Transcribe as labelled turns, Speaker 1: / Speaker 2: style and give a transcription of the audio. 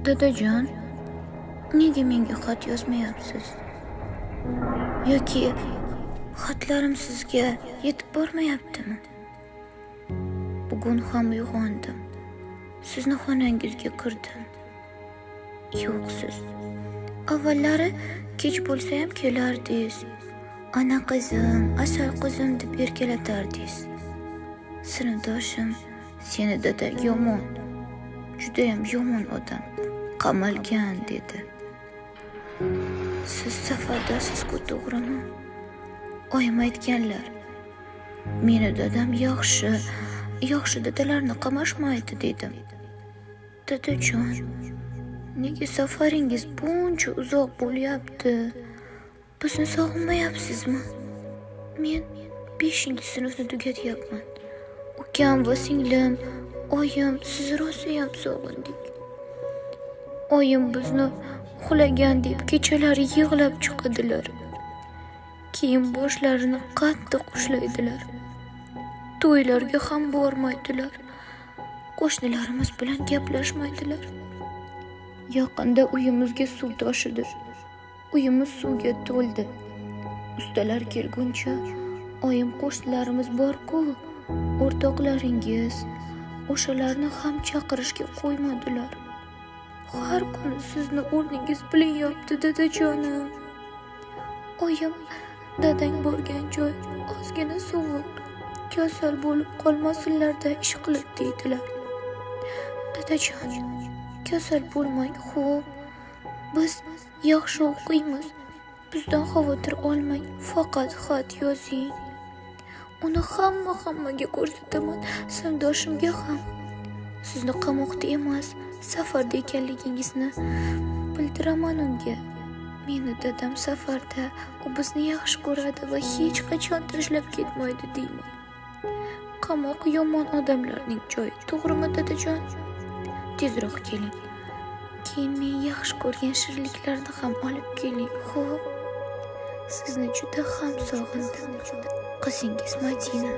Speaker 1: Dadajon, nega menga xat yozmayapsiz? Yoki xatlarim sizga yetib bormayaptimi? Bugun ham uyg'ondim. Sizni xonangizga kirdim. Yo'qsiz. Avvallari kech bo'lsa ham kelardingiz. Ana qizim, asal qizim deb erkalatardingiz. Sinfdoshim, seni dada yomon, judayam yomon odam, qamalgan dedi. Siz safardasiz-ku, to'g'rimi? Oyim aytganlar. Meni dadam yaxshi dadalarni qamashmaydi dedim. Dadajon, nega safaringiz buncha uzoq bo'lyapti? Bizni sog'inmayapsizmi? Men 5-sinfni tugatyapman. Ukam va singlim, oyim sizni rosayam sog'indik. Oyim bizni uxlagan deb kechalari yig'lab chiqadilar. Keyin boshlarini qattiq ushlaydilar. To'ylarga ham bormaydilar. Qo'shnilarimiz bilan gaplashmaydilar. Yaqinda uyimizga suv toshidi. Uyimiz suvga to'ldi. Ustalar kelguncha oyim qo'shnilarimiz bor-ku, o'rtoqlaringiz, o'shalarni ham chaqirishga qo'ymadilar. Har kuni sizni o'rningiz bilinyapti, dadajonim. Oyim dadang borgan joy ozgina sovuq, kasal bo'lib qolmasinlarda ish qilib deydilar. Dadajon, kasal bo'lmang, xo'p. Biz yaxshi o'qiymiz. Bizdan xavotir olmang, faqat xat yozing. Uni hammaga ko'rsataman, sinfdoshimga ham. Sizni qamoqda emas, safarda ekanligingizni bildiraman unga. Meni dadam safarda, u bizni yaxshi ko'radi va hech qachon tashlab ketmaydi deyman. Qamoq yomon odamlarning joyi, to'g'rimi dadajon? Tezroq keling. Keyin men yaxshi ko'rgan shirinliklarni ham olib keling, xo'p? Sizni juda ham sog'indim. Qizingiz Madina.